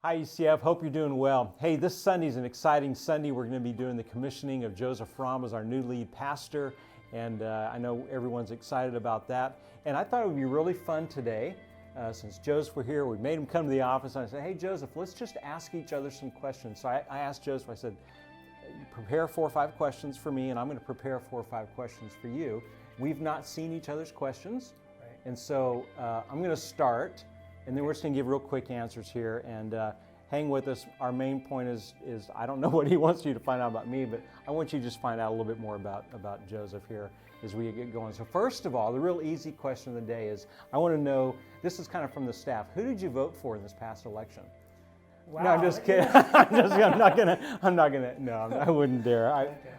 Hi ECF, hope you're doing well. Hey, this Sunday is an exciting Sunday. We're going to be doing the commissioning of Joseph Fromm as our new lead pastor, and I know everyone's excited about that. And I thought it would be really fun today, since Joseph were here, we made him come to the office, and I said, hey Joseph, let's just ask each other some questions. So I asked Joseph, I said, prepare 4 or 5 questions for me, and I'm going to prepare 4 or 5 questions for you. We've not seen each other's questions, and so I'm going to start. And then we're just going to give real quick answers here, and hang with us. Our main point is I don't know what he wants you to find out about me, but I want you to just find out a little bit more about Joseph here as we get going. So first of all, the real easy question of the day is, I want to know, this is kind of from the staff, who did you vote for in this past election? Wow. No, I'm just kidding. I'm not gonna, no, I wouldn't dare.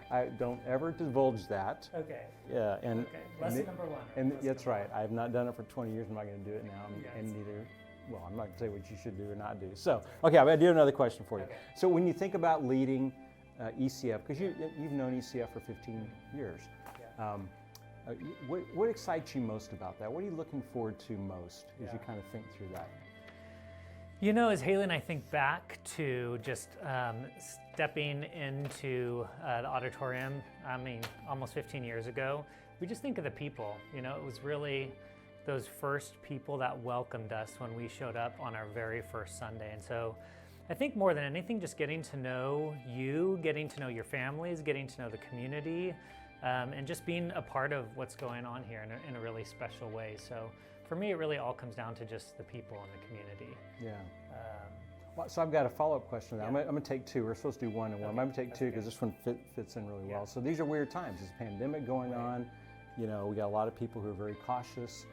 I don't ever divulge that. Okay. Yeah, and Okay. Lesson number one. And Lesson that's number right. I have not done it for 20 years. I'm not going to do it now, and neither. Well, I'm not going to say what you should do or not do. So, okay, I do another question for you. Okay. So, when you think about leading ECF, because you've known ECF for 15 years, Yeah. what excites you most about that? What are you looking forward to most as you kind of think through that? You know, as Haley and I think back to just stepping into the auditorium, I mean, almost 15 years ago, we just think of the people. You know, it was really those first people that welcomed us when we showed up on our very first Sunday. And so I think more than anything, just getting to know you, getting to know your families, getting to know the community, and just being a part of what's going on here in a really special way. So for me, it really all comes down to just the people in the community. Yeah. Well, so I've got a follow-up question. Yeah. I'm going to take 2. We're supposed to do 1 and 1. I'm going to take 2 because this one fits in really well. So these are weird times. There's a pandemic going on. You know, we got a lot of people who are very cautious.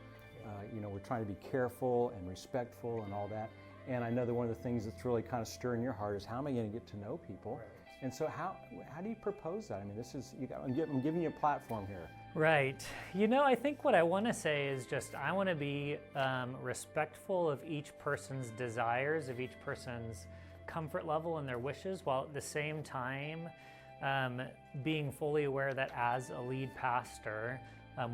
You know, we're trying to be careful and respectful and all that. And I know that one of the things that's really kind of stirring your heart is, how am I going to get to know people? Right. And so how do you propose that? I mean, this is, I'm giving you a platform here. Right. You know, I think what I want to say is just, I want to be respectful of each person's desires, of each person's comfort level and their wishes, while at the same time being fully aware that as a lead pastor,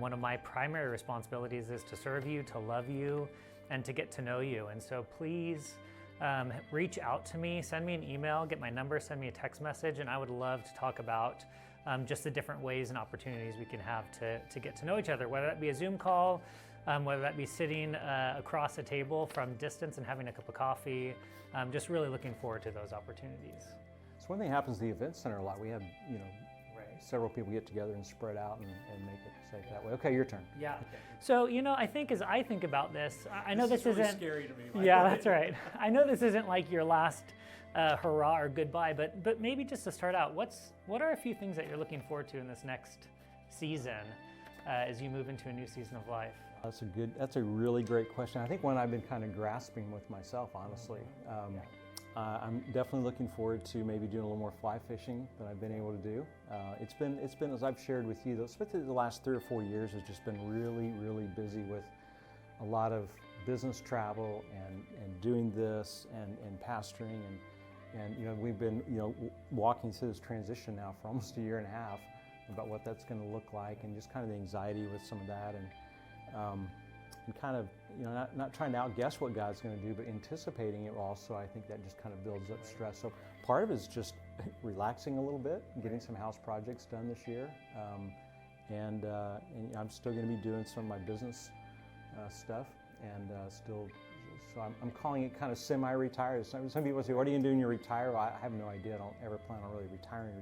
one of my primary responsibilities is to serve you, to love you, and to get to know you. And so please reach out to me, send me an email, get my number, send me a text message, and I would love to talk about just the different ways and opportunities we can have to get to know each other, whether that be a Zoom call, whether that be sitting across a table from distance and having a cup of coffee. Just really looking forward to those opportunities. So one thing happens at the event center a lot. We have, you know, several people get together and spread out and make it safe that way. Okay, your turn. Yeah. Okay. So, you know, I think as I think about this, I know this really isn't scary to me. Yeah, that's right. I know this isn't like your last hurrah or goodbye, but maybe just to start out, what are a few things that you're looking forward to in this next season as you move into a new season of life? That's a really great question. I think one I've been kind of grasping with myself, honestly. I'm definitely looking forward to maybe doing a little more fly fishing than I've been able to do. It's been, as I've shared with you, especially the last 3 or 4 years, has just been really, really busy with a lot of business travel and doing this and pastoring and you know, we've been, you know, walking through this transition now for almost a year and a half about what that's going to look like, and just kind of the anxiety with some of that, and kind of, you know, not trying to outguess what God's going to do, but anticipating it also. I think that just kind of builds up stress. So part of it is just relaxing a little bit, getting some house projects done this year, and I'm still going to be doing some of my business stuff, and still. So I'm calling it kind of semi-retired. Some people say, "What are you going to do when you retire?" Well, I have no idea. I don't ever plan on really retiring,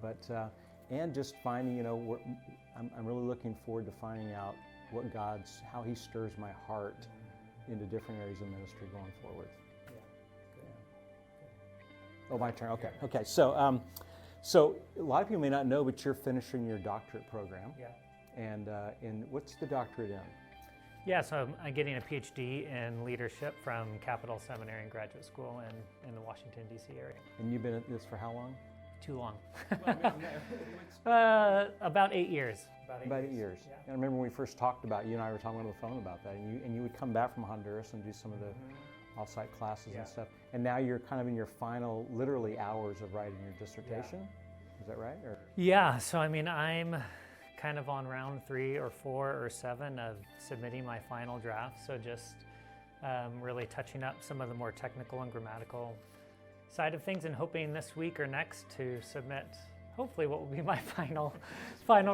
but and just finding, you know, I'm really looking forward to finding out how He stirs my heart into different areas of ministry going forward. Yeah. Good. Oh, my turn. Okay. Okay. So, so a lot of people may not know, but you're finishing your doctorate program. Yeah. And what's the doctorate in? Yeah, so I'm getting a PhD in leadership from Capital Seminary and Graduate School in the Washington, D.C. area. And you've been at this for how long? Too long. Well, about 8 years. About 8 years. Yeah. And I remember when we first talked about, you and I were talking on the phone about that, and you would come back from Honduras and do some of the off-site classes and stuff. And now you're kind of in your final, literally, hours of writing your dissertation. Is that right? Or? Yeah, so I mean, I'm kind of on round 3 or 4 or 7 of submitting my final draft. So just really touching up some of the more technical and grammatical side of things, and hoping this week or next to submit hopefully what will be my final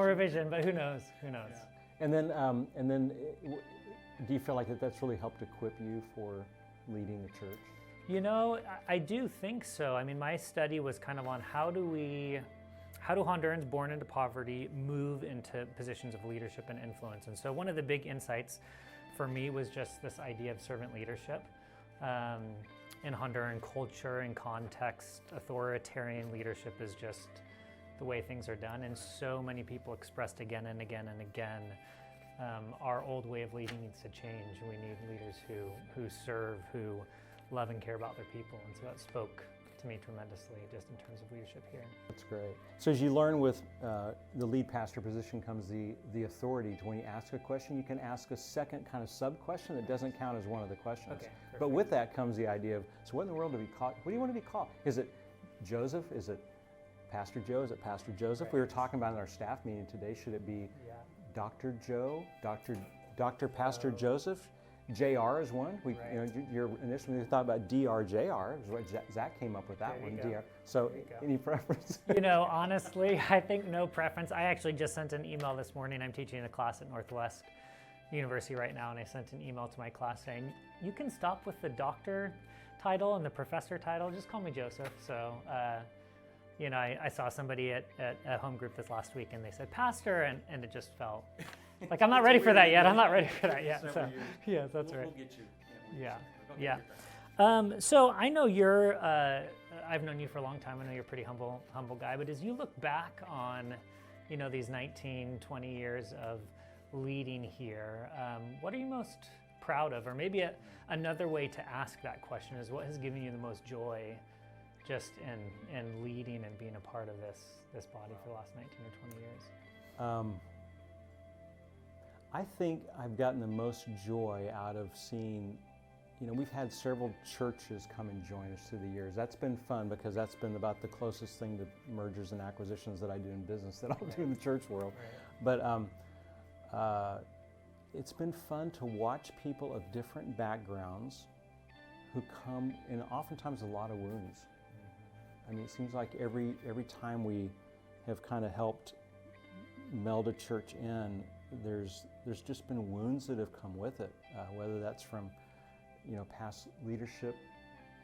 revision, but who knows? Yeah. And then do you feel like that's really helped equip you for leading the church? You know, I do think so. I mean, my study was kind of on how do Hondurans born into poverty move into positions of leadership and influence? And so one of the big insights for me was just this idea of servant leadership. In Honduran culture and context, authoritarian leadership is just the way things are done. And so many people expressed again and again and again, our old way of leading needs to change. We need leaders who serve, who love and care about their people. And so that spoke to me tremendously just in terms of leadership here. That's great. So as you learn with the lead pastor position comes the authority to, when you ask a question, you can ask a second kind of sub-question that doesn't count as one of the questions. Okay, but with that comes the idea of, so what in the world do we call, what do you want to be called? Is it Joseph? Is it Pastor Joe? Is it Pastor Joseph? Right. We were talking about in our staff meeting today, should it be Dr. Joe, Dr. Pastor Joseph? JR is one. You're initially thought about DRJR, is what Zach came up with that one. DR. So, any preference? You know, honestly, I think no preference. I actually just sent an email this morning. I'm teaching a class at Northwest University right now, and I sent an email to my class saying, you can stop with the doctor title and the professor title. Just call me Joseph. So, you know, I saw somebody at home group this last week, and they said pastor, and it just felt like I'm not ready for that yet. I'm not ready for that yet. So, yeah, that's right. We'll get you. Yeah. So I know you're. I've known you for a long time. I know you're a pretty humble guy. But as you look back on, you know, these 19, 20 years of leading here, what are you most proud of? Or maybe another way to ask that question is, what has given you the most joy, just in leading and being a part of this body for the last 19 or 20 years? I think I've gotten the most joy out of seeing, you know, we've had several churches come and join us through the years. That's been fun because that's been about the closest thing to mergers and acquisitions that I do in business that I'll do in the church world. Right. But it's been fun to watch people of different backgrounds who come in oftentimes a lot of wounds. I mean, it seems like every time we have kind of helped meld a church in, there's just been wounds that have come with it, whether that's from, you know, past leadership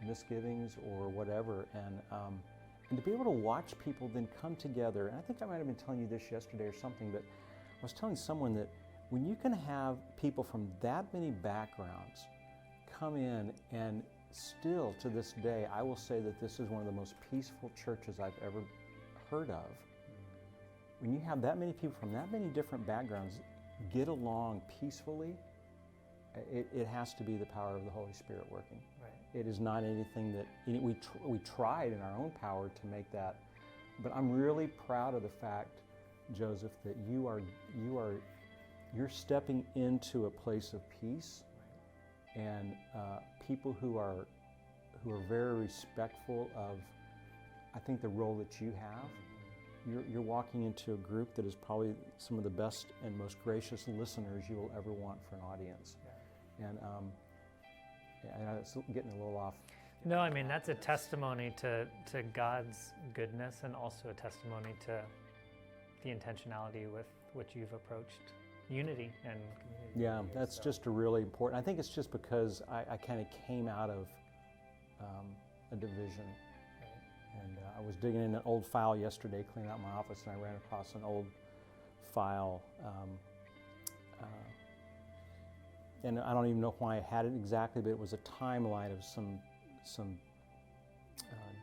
misgivings or whatever, and to be able to watch people then come together. And I think I might have been telling you this yesterday or something, but I was telling someone that when you can have people from that many backgrounds come in, and still to this day, I will say that this is one of the most peaceful churches I've ever heard of. When you have that many people from that many different backgrounds get along peacefully, it has to be the power of the Holy Spirit working. Right. It is not anything that we tried in our own power to make that, but I'm really proud of the fact, Joseph, that you're stepping into a place of peace, right, and people who are very respectful of, I think, the role that you have. You're walking into a group that is probably some of the best and most gracious listeners you will ever want for an audience. Yeah. And it's getting a little off. No, I mean, that's a testimony to God's goodness, and also a testimony to the intentionality with which you've approached unity and community. Yeah, that's just a really important. I think it's just because I kind of came out of a division. And I was digging in an old file yesterday, cleaning out my office, and I ran across an old file. And I don't even know why I had it exactly, but it was a timeline of some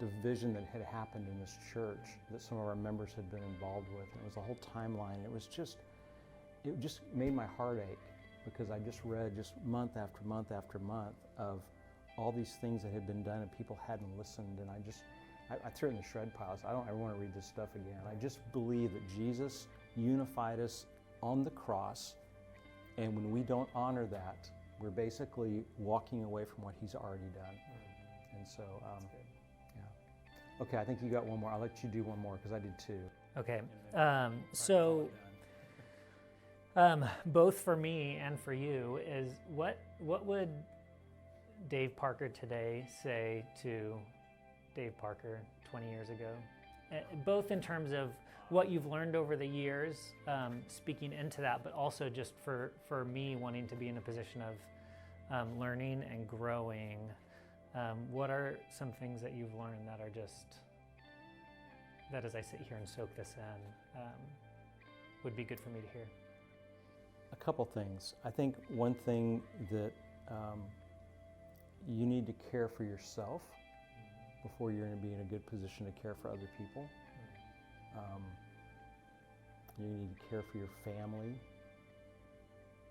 division that had happened in this church that some of our members had been involved with. And it was a whole timeline. It just made my heart ache, because I just read just month after month after month of all these things that had been done and people hadn't listened, and I threw it in the shred pile. So I don't ever want to read this stuff again. I just believe that Jesus unified us on the cross, and when we don't honor that, we're basically walking away from what He's already done. And so, yeah. Okay, I think you got one more. I'll let you do one more because I did two. Okay, both for me and for you is what would Dave Parker today say to Dave Parker 20 years ago? Both in terms of what you've learned over the years, speaking into that, but also just for me wanting to be in a position of learning and growing. What are some things that you've learned that are just, that as I sit here and soak this in, would be good for me to hear? A couple things. I think one thing that you need to care for yourself before you're going to be in a good position to care for other people. You need to care for your family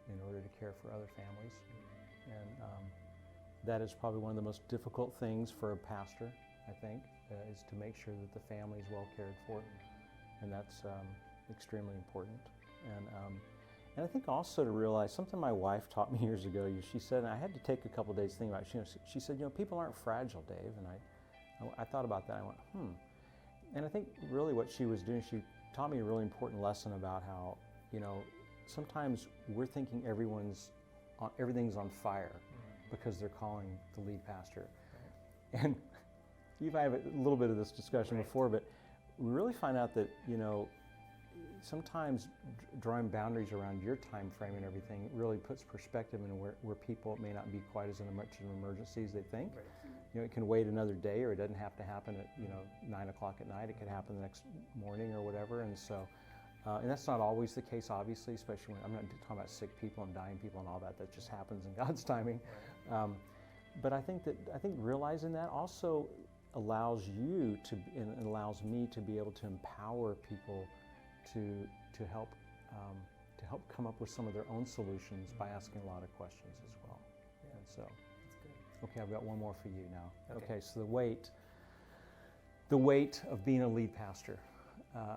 in order to care for other families. And that is probably one of the most difficult things for a pastor, I think, is to make sure that the family is well cared for. And that's extremely important. And I think also to realize something my wife taught me years ago. She said, and I had to take a couple days to think about it. She said, people aren't fragile, Dave. And I thought about that. I went, And I think really what she was doing, she taught me a really important lesson about how, sometimes we're thinking everything's on fire because they're calling the lead pastor. Right. And you've had a little bit of this discussion before, but we really find out that, sometimes drawing boundaries around your time frame and everything really puts perspective in where people may not be quite as much of an emergency as they think. Right. It can wait another day, or it doesn't have to happen at 9 o'clock at night. It could happen the next morning or whatever. And so, and that's not always the case, obviously, especially when I'm not talking about sick people and dying people and all that. That just happens in God's timing. Right. But I think realizing that also allows you to, and allows me to be able to empower people to help come up with some of their own solutions by asking a lot of questions as well. Yeah. And so, that's good. Okay, I've got one more for you now. Okay, so the weight of being a lead pastor.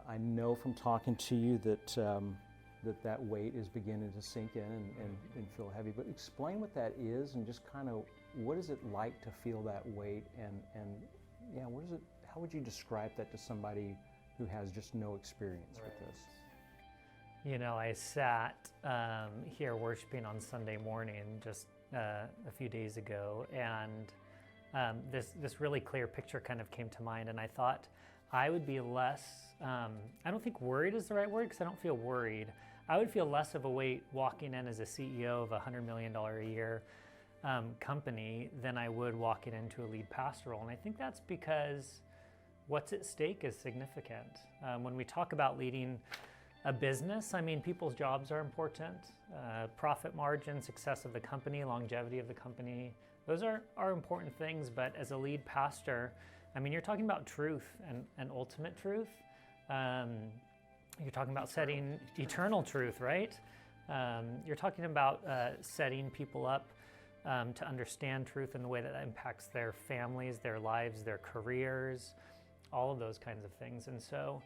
I know from talking to you that weight is beginning to sink in and feel heavy. But explain what that is, and just kind of what is it like to feel that weight, and what is it? How would you describe that to somebody who has just no experience with this? I sat here worshiping on Sunday morning just a few days ago, and this really clear picture kind of came to mind, and I thought I would be less, I don't think worried is the right word, because I don't feel worried. I would feel less of a weight walking in as a CEO of a $100 million a year company than I would walking into a lead pastor role. And I think that's because what's at stake is significant. When we talk about leading a business, people's jobs are important. Profit margin, success of the company, longevity of the company, those are important things. But as a lead pastor, you're talking about truth and ultimate truth. You're talking about setting eternal truth, right? You're talking about setting people up to understand truth in the way that impacts their families, their lives, their careers, all of those kinds of things. And so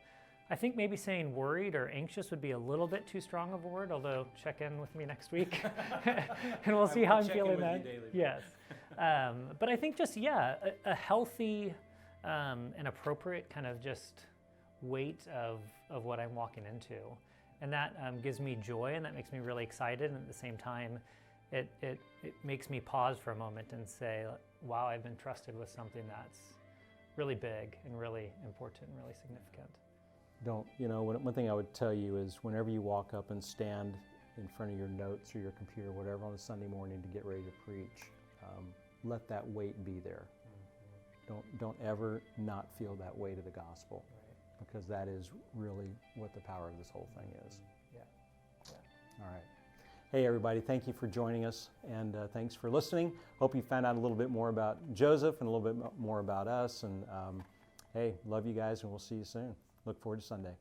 I think maybe saying worried or anxious would be a little bit too strong of a word, although check in with me next week and we'll see how I'm feeling then. Yes. But I think just, a healthy and appropriate kind of just weight of what I'm walking into. And that gives me joy, and that makes me really excited. And at the same time, it makes me pause for a moment and say, wow, I've been trusted with something that's really big and really important and really significant. One thing I would tell you is whenever you walk up and stand in front of your notes or your computer or whatever on a Sunday morning to get ready to preach, let that weight be there. Don't ever not feel that weight of the gospel, because that is really what the power of this whole thing is. Yeah. All right. Hey everybody, thank you for joining us, and thanks for listening. Hope you found out a little bit more about Joseph and a little bit more about us, and hey, love you guys, and we'll see you soon. Look forward to Sunday.